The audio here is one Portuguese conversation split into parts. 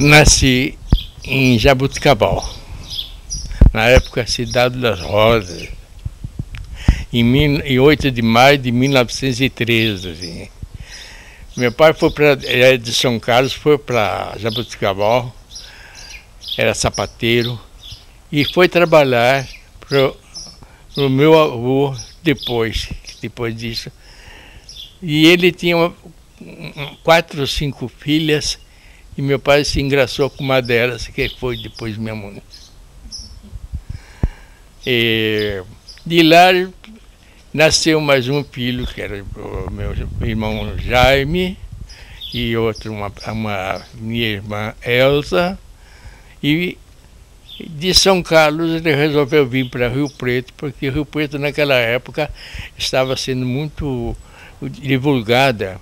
Nasci em Jaboticabal, na época Cidade das Rosas, em 8 de maio de 1913. Assim. Meu pai era de São Carlos, foi para Jaboticabal, era sapateiro, e foi trabalhar para o meu avô depois disso. E ele tinha 4 ou 5 filhas, e meu pai se engraçou com uma delas, que foi depois minha mãe. E de lá nasceu mais um filho, que era o meu irmão Jaime, e outro, minha irmã Elza. E de São Carlos ele resolveu vir para Rio Preto, porque Rio Preto naquela época estava sendo muito divulgada,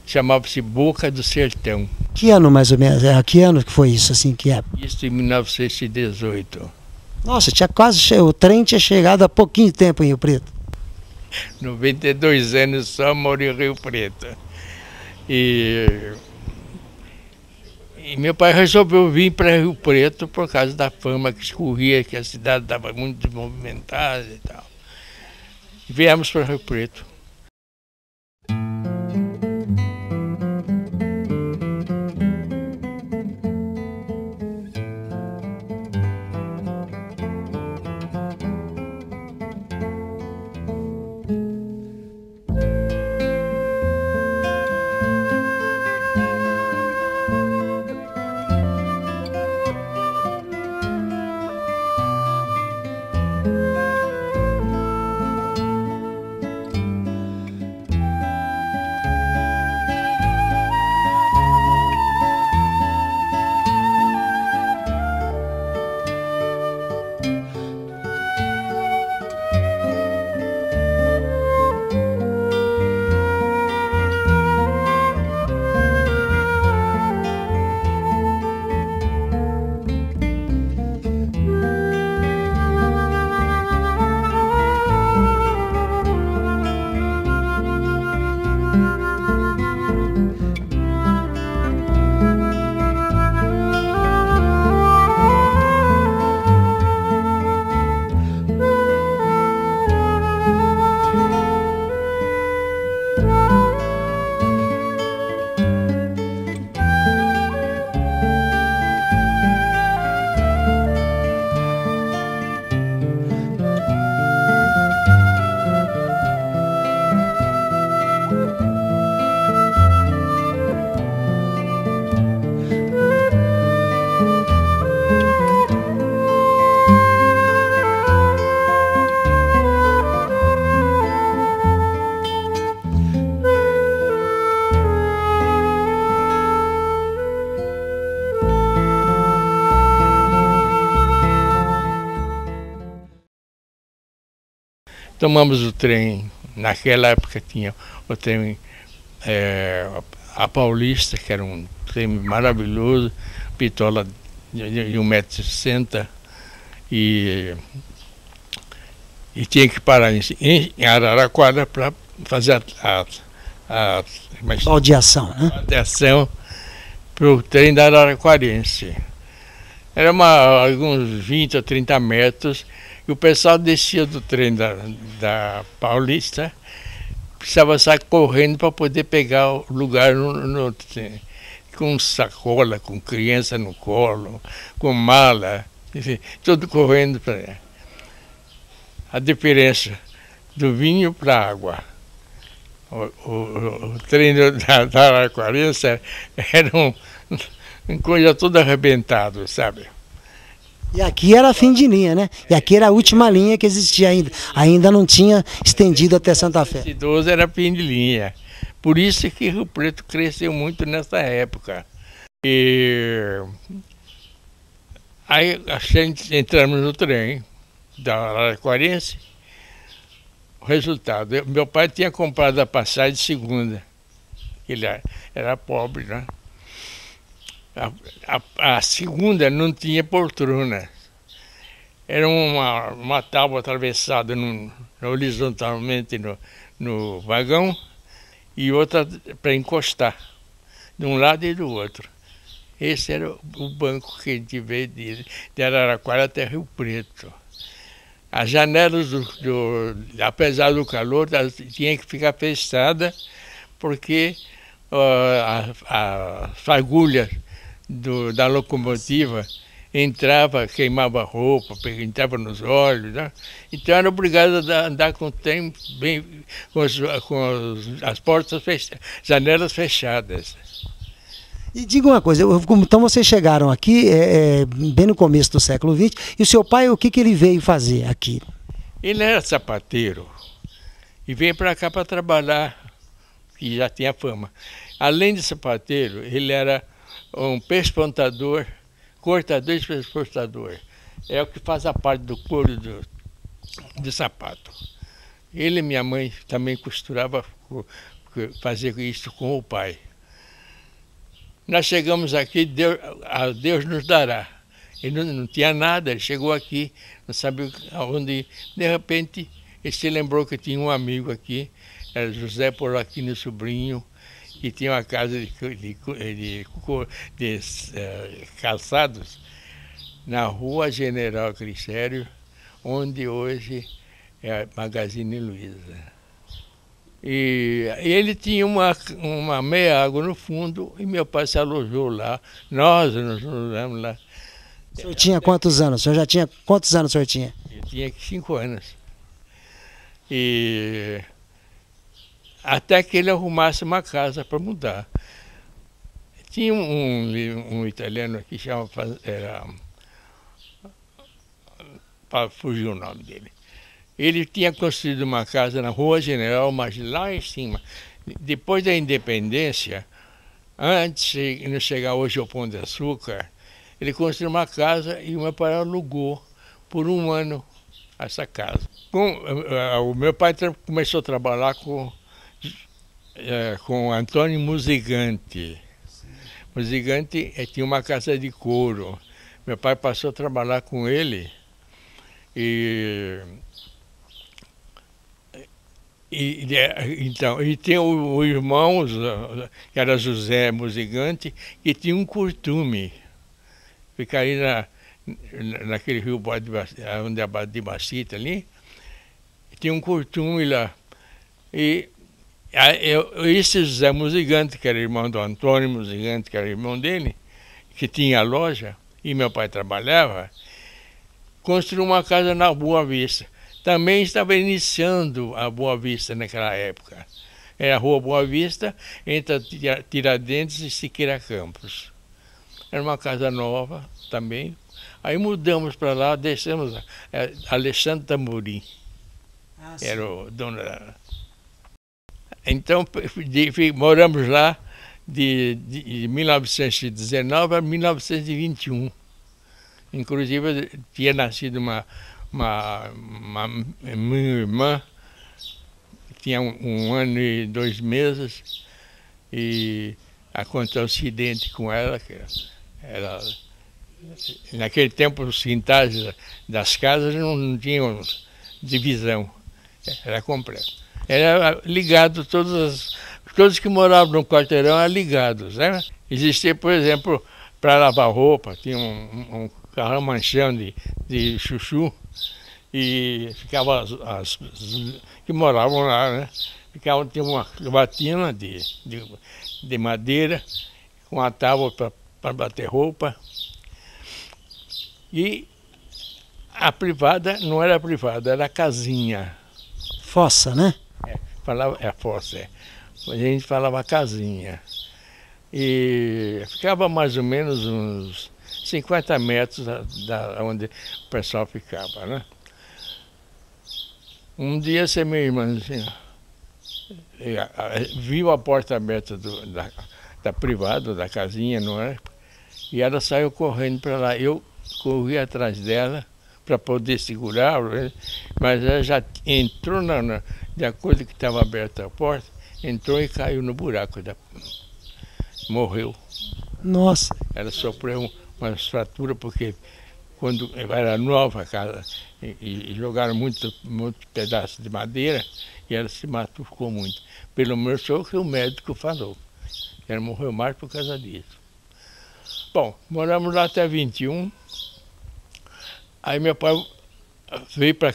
chamava-se Boca do Sertão. Que ano mais ou menos? Que ano que foi isso, assim, que época? Isso em 1918. Nossa, o trem tinha chegado há pouquinho tempo em Rio Preto. 92 anos só moro em Rio Preto. E meu pai resolveu vir para Rio Preto por causa da fama que escorria, que a cidade estava muito movimentada e tal. E viemos para Rio Preto. Tomamos o trem, naquela época tinha o trem, a Paulista, que era um trem maravilhoso, bitola de 1,60 m, e tinha que parar em Araraquara para fazer a baldeação, né? Baldeação para o trem da Araraquarense. Era alguns 20 ou 30 metros, e o pessoal descia do trem da Paulista, precisava sair correndo para poder pegar o lugar no trem, com sacola, com criança no colo, com mala, enfim, tudo correndo para a diferença do vinho para a água. O trem da Araraquarense era uma coisa toda arrebentada, sabe? E aqui era fim de linha, né? E aqui era a última linha que existia ainda. Ainda não tinha estendido até Santa Fé. 12 era fim de linha. Por isso que Rio Preto cresceu muito nessa época. E aí entramos no trem da Araraquarense. O resultado, meu pai tinha comprado a passagem de segunda. Ele era pobre, né? A segunda não tinha poltrona. Era uma tábua atravessada horizontalmente no vagão e outra para encostar, de um lado e do outro. Esse era o banco que a gente veio de Araraquara até Rio Preto. As janelas, apesar do calor, tinha que ficar fechada, porque a fagulha da locomotiva entrava, queimava a roupa, entrava nos olhos, né? Então era obrigado a andar com o tempo bem, as portas fechadas, janelas fechadas. E diga uma coisa, então vocês chegaram aqui bem no começo do século XX, e o seu pai, o que ele veio fazer aqui? Ele era sapateiro e veio para cá para trabalhar, que já tinha fama. Além de sapateiro, ele era um pespontador, cortador e pespontador. É o que faz a parte do couro do sapato. Ele e minha mãe também costurava, fazia isso com o pai. Nós chegamos aqui, Deus nos dará. Ele não tinha nada, ele chegou aqui, não sabia aonde ir. De repente, ele se lembrou que tinha um amigo aqui, era José Polaquino Sobrinho, que tinha uma casa de calçados na Rua General Glicério, onde hoje é a Magazine Luiza. E ele tinha uma meia água no fundo e meu pai se alojou lá. Nós nos alojamos lá. O senhor tinha quantos anos? O senhor já tinha quantos anos o senhor tinha? Eu tinha 5 anos. E até que ele arrumasse uma casa para mudar. Tinha um italiano aqui, para fugir o nome dele. Ele tinha construído uma casa na Rua General, mas lá em cima. Depois da independência, antes de não chegar hoje ao Pão de Açúcar, ele construiu uma casa e o meu pai alugou por 1 ano essa casa. O meu pai começou a trabalhar com Antônio Musigante. Musigante tinha uma casa de couro. Meu pai passou a trabalhar com ele e tem o irmão, que era José Musigante, que tinha um curtume. Fica aí naquele rio onde é a Baía de Bacita ali. Tinha um curtume lá. E esse José Musigante, que era irmão do Antônio Musigante, que era irmão dele, que tinha a loja, e meu pai trabalhava, construiu uma casa na Boa Vista. Também estava iniciando a Boa Vista naquela época. Era a Rua Boa Vista, entre Tiradentes e Siqueira Campos. Era uma casa nova também. Aí mudamos para lá, descemos, Alexandre Tamborim. Era o dono da... Então, moramos lá de 1919 a 1921. Inclusive, tinha nascido uma minha irmã, tinha 1 ano e 2 meses, e aconteceu um acidente com ela, que naquele tempo os quintais das casas não tinham divisão, era completo. Era ligado, todos que moravam no quarteirão eram ligados, né? Existia, por exemplo, para lavar roupa, tinha um carrão manchão de chuchu, e ficavam as que moravam lá, né? Tinha uma batina de madeira, com uma tábua para bater roupa. E a privada não era privada, era a casinha. Fossa, né? Fossa. A gente falava casinha. E ficava mais ou menos uns 50 metros da onde o pessoal ficava, né? Um dia essa minha irmã assim, viu a porta aberta da privada, da casinha, não é? E ela saiu correndo para lá. Eu corri atrás dela para poder segurar, mas ela já entrou de acordo que estava aberta a porta, entrou e caiu no buraco, morreu. Nossa! Ela sofreu uma fratura porque quando era nova a casa e jogaram muito pedaço de madeira e ela se machucou muito. Pelo menos foi o que o médico falou. Ela morreu mais por causa disso. Bom, moramos lá até 21. Aí meu pai veio para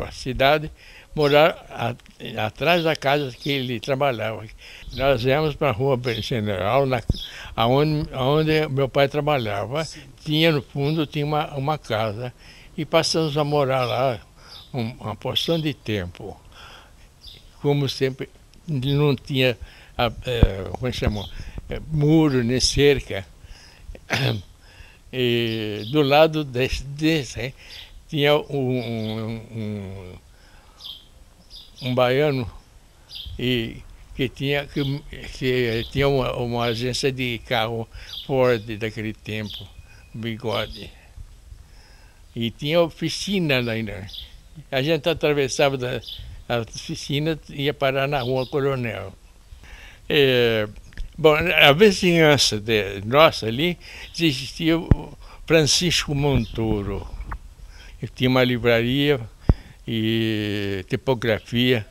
a cidade morar atrás da casa que ele trabalhava. Nós viemos para a Rua General, onde meu pai trabalhava. Tinha no fundo tinha uma casa e passamos a morar lá uma porção de tempo. Como sempre, não tinha como chama, muro nem cerca. E do lado desse tinha um baiano que tinha uma agência de carro Ford daquele tempo, Bigode. E tinha oficina lá ainda. A gente atravessava a oficina e ia parar na Rua Coronel. Bom, a vizinhança nossa ali existia o Francisco Montoro. Ele tinha uma livraria e tipografia.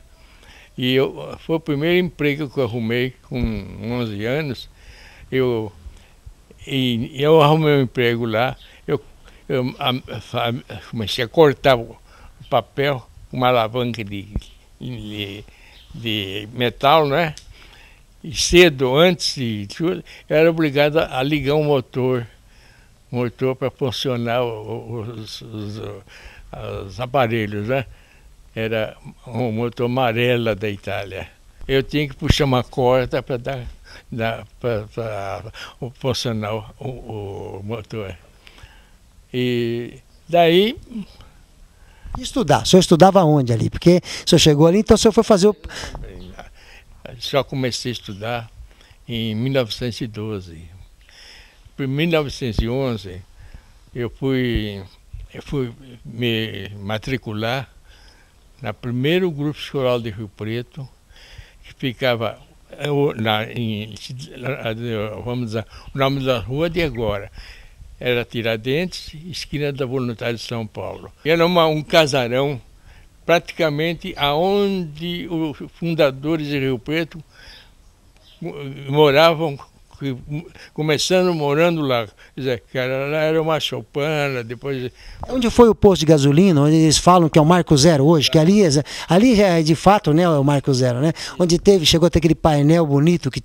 E foi o primeiro emprego que eu arrumei com 11 anos. Eu arrumei um emprego lá. Eu comecei a cortar o papel, uma alavanca de metal, né? E cedo, antes de tudo, eu era obrigado a ligar um motor para funcionar os aparelhos, né? Era um motor Marella da Itália. Eu tinha que puxar uma corda para funcionar o motor. E daí... Estudar? O senhor estudava onde ali? Porque o senhor chegou ali, então o senhor foi fazer o... Só comecei a estudar em 1912. Em 1911, eu fui me matricular no primeiro grupo escolar de Rio Preto, que ficava vamos dizer, o nome da rua de agora. Era Tiradentes, esquina da Voluntária de São Paulo. Era um casarão, praticamente aonde os fundadores de Rio Preto moravam, começando morando lá. Quer dizer, era uma choupana, depois... Onde foi o posto de gasolina, onde eles falam que é o Marco Zero hoje, que ali já é de fato, né, o Marco Zero, né? Onde chegou a ter aquele painel bonito que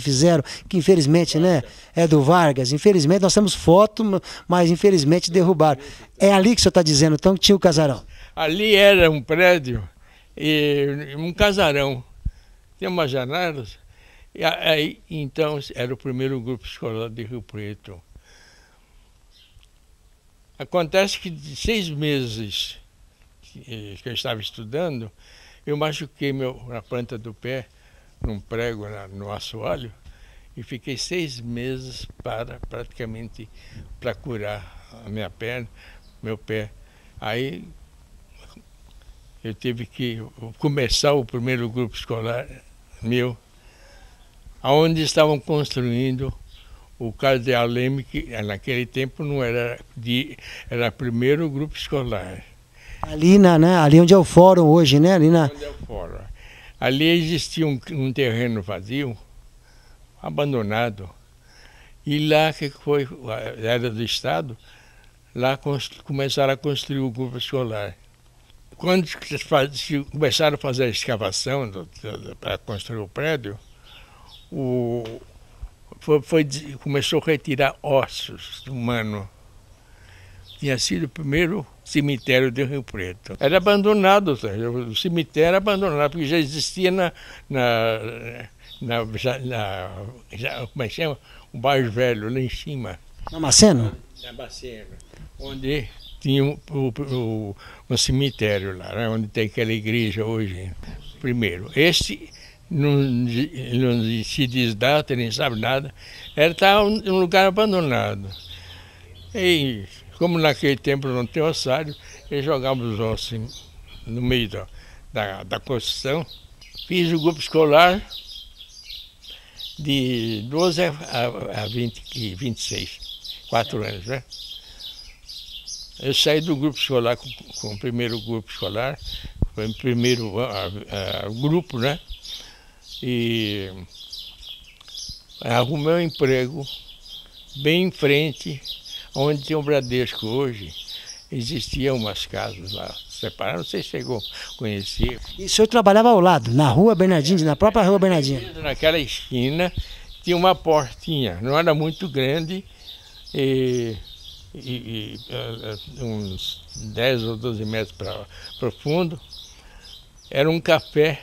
fizeram, que infelizmente, né, é do Vargas. Infelizmente, nós temos foto, mas infelizmente derrubaram. É ali que o senhor está dizendo, então, que tinha o casarão? Ali era um prédio, e um casarão. Tinha umas janelas. E aí, então, era o primeiro grupo escolar de Rio Preto. Acontece que de 6 meses que eu estava estudando, eu machuquei na planta do pé, num prego no assoalho, e fiquei 6 meses praticamente para curar a minha perna, meu pé. Aí eu tive que começar o primeiro grupo escolar meu, onde estavam construindo o Cardeal Leme, que naquele tempo não era era primeiro grupo escolar. Ali, ali onde é o fórum hoje, né? Ali onde é o fórum. Ali existia um terreno vazio, abandonado, e lá que era do Estado, lá começaram a construir o grupo escolar. Quando começaram a fazer a escavação para construir o prédio, começou a retirar ossos humanos. Tinha sido o primeiro cemitério de Rio Preto. Era abandonado, o cemitério era abandonado, porque já existia como é que chama? O bairro velho, lá em cima. Na Maceno? Na Maceno, onde tinha um cemitério lá, né, onde tem aquela igreja hoje. Primeiro, não se diz data, nem sabe nada, estava em um lugar abandonado. E como naquele tempo não tem ossário, eles jogavam os ossos no meio da construção. Fiz o grupo escolar de 12 a 26, 4 anos, né? Eu saí do grupo escolar com o primeiro grupo escolar, foi o primeiro grupo, né? E arrumei um emprego bem em frente, onde tem o Bradesco hoje. Existiam umas casas lá separadas, você chegou a conhecer. E o senhor trabalhava ao lado, na rua Bernardino, na própria rua Bernardino? Naquela esquina tinha uma portinha, não era muito grande, uns 10 ou 12 metros para profundo. Era um café,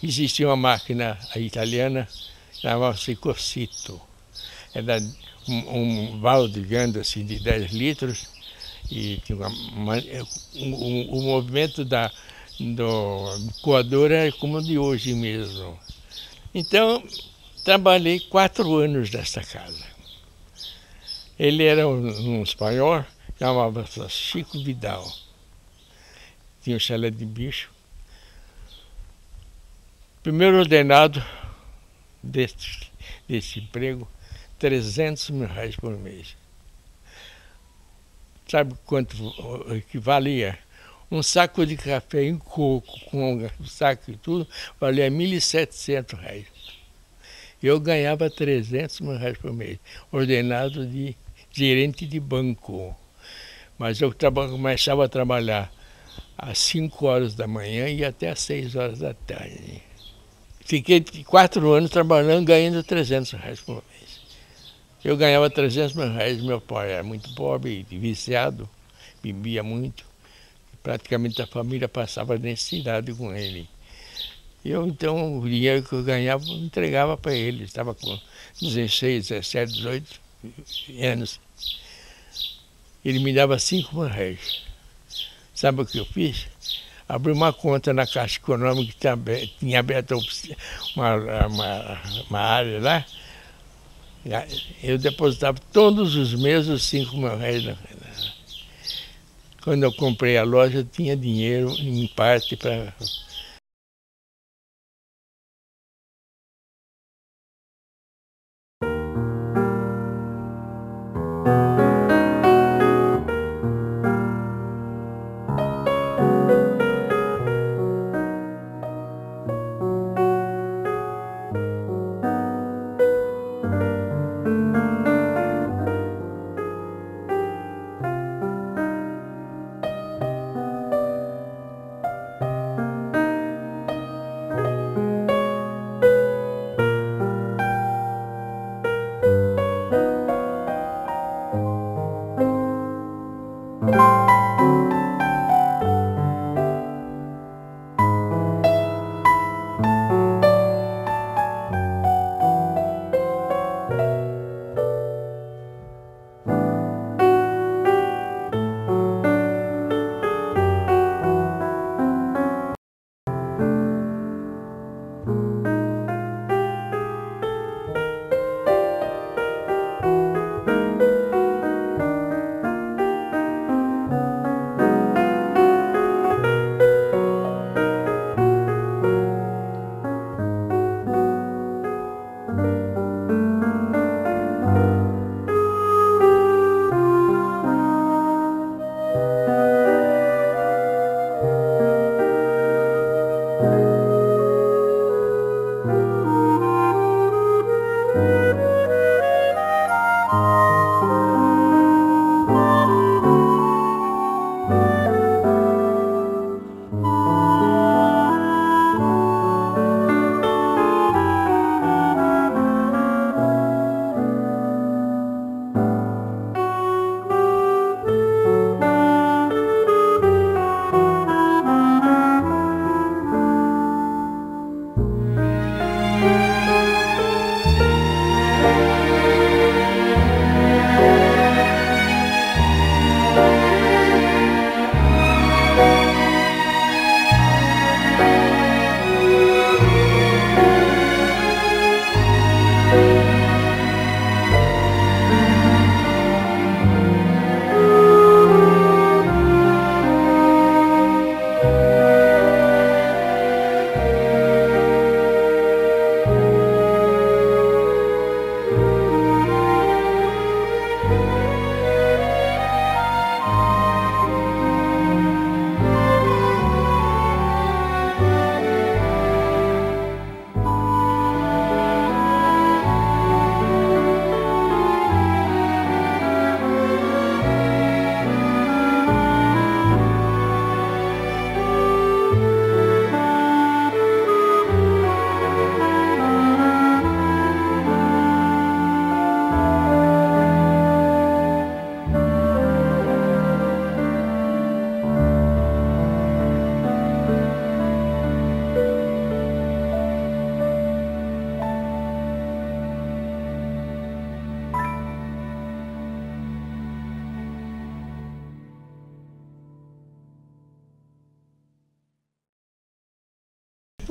existia uma máquina italiana, chamava-se Cossito. Era um balde grande assim, de 10 litros, e tinha o movimento do coador era como o de hoje mesmo. Então, trabalhei 4 anos nessa casa. Ele era um espanhol, chamava-se Chico Vidal. Tinha um chalé de bicho. Primeiro ordenado desse emprego, R$ 300.000 por mês. Sabe quanto equivalia? Um saco de café em coco, com um saco e tudo, valia R$ 1.700. Eu ganhava R$ 300.000 por mês, ordenado de gerente de banco. Mas eu começava a trabalhar às 5 horas da manhã e até às 6 horas da tarde. Fiquei 4 anos trabalhando, ganhando R$ 300 por mês. Eu ganhava R$ 300.000, meu pai era muito pobre, viciado, bebia muito. Praticamente a família passava necessidade com ele. Eu, então, o dinheiro que eu ganhava, eu entregava para ele. Estava com 16, 17, 18 anos. Ele me dava R$ 5.000. Sabe o que eu fiz? Abri uma conta na Caixa Econômica, que tinha aberto uma área lá. Eu depositava todos os meses os R$ 5.000. Quando eu comprei a loja, eu tinha dinheiro em parte para...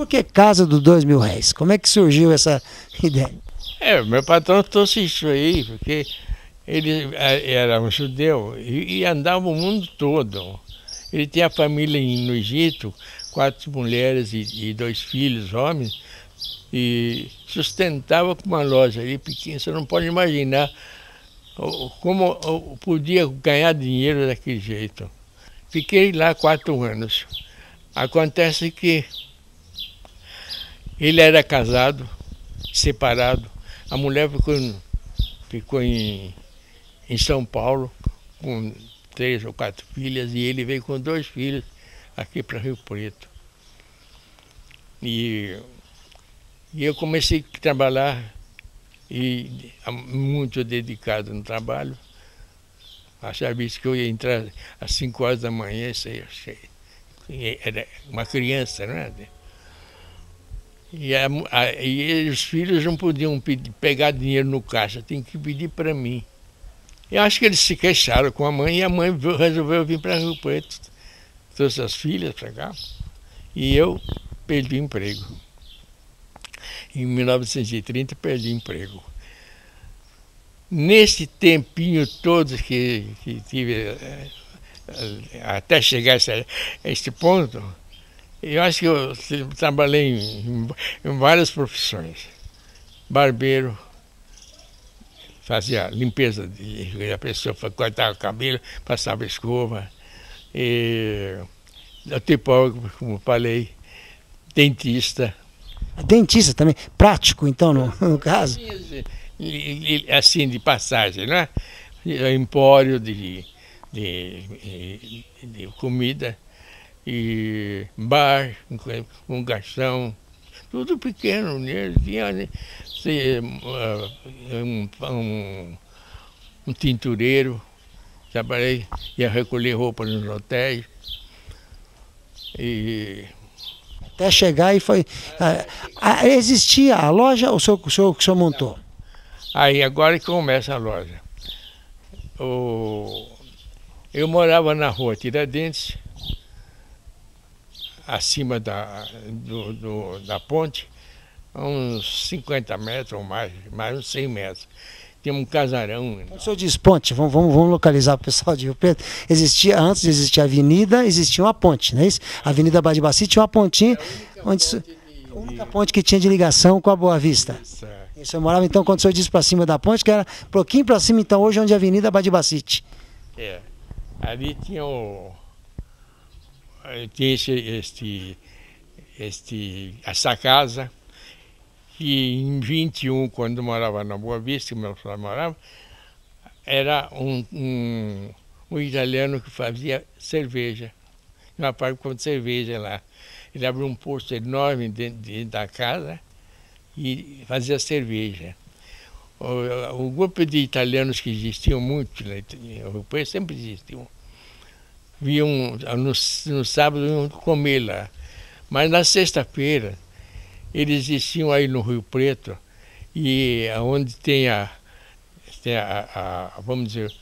Por que Casa dos R$ 2.000? Como é que surgiu essa ideia? Meu patrão trouxe isso aí, porque ele era um judeu e andava o mundo todo. Ele tinha família no Egito, 4 mulheres e 2 filhos, homens, e sustentava com uma loja ali pequena. Você não pode imaginar como eu podia ganhar dinheiro daquele jeito. Fiquei lá 4 anos. Acontece que ele era casado, separado. A mulher ficou em São Paulo com 3 ou 4 filhas e ele veio com 2 filhos aqui para Rio Preto. E eu comecei a trabalhar e muito dedicado no trabalho. Achava visto que eu ia entrar às 5 horas da manhã, era uma criança, não é? E os filhos não podiam pegar dinheiro no caixa, tem que pedir para mim. Eu acho que eles se queixaram com a mãe e a mãe resolveu vir para Rio Preto. Trouxe as filhas para cá e eu perdi o emprego. Em 1930 perdi o emprego. Nesse tempinho todo que tive até chegar a esse ponto, eu acho que eu trabalhei em várias profissões. Barbeiro, fazia limpeza, a pessoa cortava o cabelo, passava escova. Tipógrafo, como falei, dentista. Dentista também, prático então, no caso? Assim, de passagem, né? Empório de comida. E bar, um garçom, tudo pequeno, né? Tinha um tintureiro, trabalhei, ia recolher roupa nos hotéis. E até chegar e foi... existia a loja ou o senhor montou? Aí agora que começa a loja. Eu morava na rua Tiradentes, acima da ponte, a uns 50 metros ou mais uns 100 metros. Tinha um casarão. O senhor diz ponte, vamos localizar para o pessoal de Rio Preto. Antes de existir a avenida, existia uma ponte, não é isso? A Avenida Badibassi tinha uma pontinha, a única ponte que tinha de ligação com a Boa Vista. E o senhor morava então, quando o senhor disse para cima da ponte, que era um pouquinho para cima, então, hoje onde é a Avenida Badibassi. Ali tinha essa casa, que em 21, quando eu morava na Boa Vista, meu pai morava, era um italiano que fazia cerveja, uma parte com cerveja lá. Ele abriu um posto enorme dentro da casa e fazia cerveja. O grupo de italianos que existiam muito, europeus sempre existiam, vinham no sábado iam comer lá. Mas na sexta-feira, eles existiam aí no Rio Preto, e onde tem vamos dizer,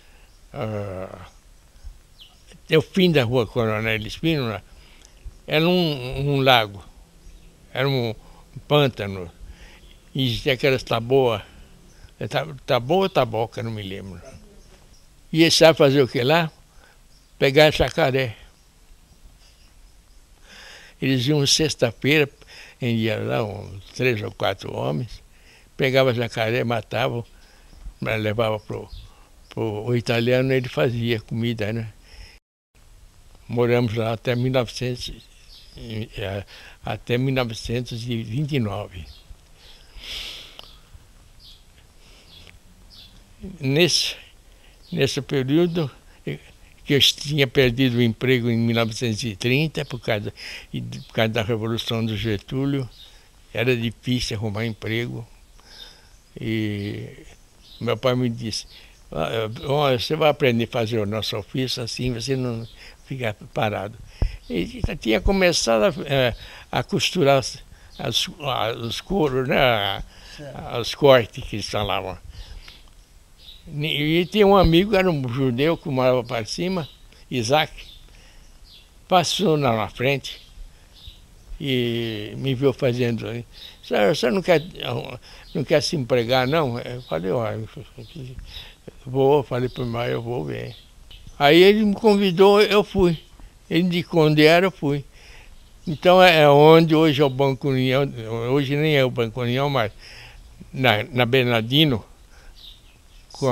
é o fim da rua Coronel Espínola, era um lago, era um pântano, e existia aquelas taboas, taboa ou taboca, não me lembro. E eles sabem fazer o que lá? Pegar jacaré. Eles iam sexta-feira, iam lá, 3 ou 4 homens, pegavam jacaré, matavam, levavam pro italiano, ele fazia comida, né? Moramos lá até 1929. Nesse período, que eu tinha perdido o emprego em 1930 por causa da Revolução do Getúlio, era difícil arrumar emprego. E meu pai me disse, você vai aprender a fazer o nosso ofício, assim você não fica parado. E tinha começado a costurar os couros, né? Os cortes que eles falavam. E tinha um amigo, era um judeu que morava para cima, Isaac, passou na frente e me viu fazendo. Você não quer se empregar, não? Eu falei, olha, falei para o meu pai, eu vou ver. Aí ele me convidou, eu fui. Ele indicou onde era, eu fui. Então é onde hoje é o Banco União, hoje nem é o Banco União, mas na Bernardino, com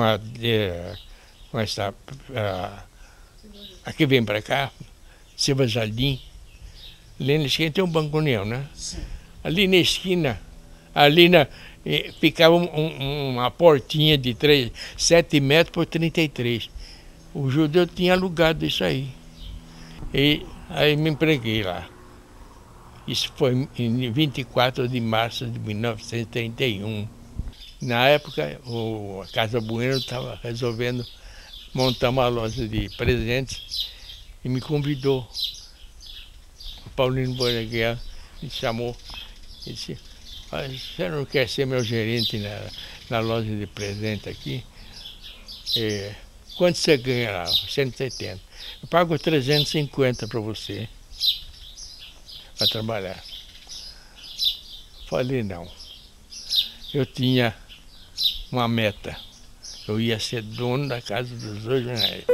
essa, aqui vem para cá, Silva Jardim, ali na esquina tem um Banco União, né? Sim. Ali na esquina, ficava uma portinha de 7 metros por 33. O judeu tinha alugado isso aí. E aí me empreguei lá. Isso foi em 24 de março de 1931. Na época, a Casa Bueno estava resolvendo montar uma loja de presentes e me convidou. O Paulino Boneguer me chamou e disse, você não quer ser meu gerente na loja de presente aqui? Quanto você ganha lá? 170. Eu pago 350 para você, para trabalhar. Falei, não. Eu tinha uma meta. Eu ia ser dono da Casa dos Dois Jornais.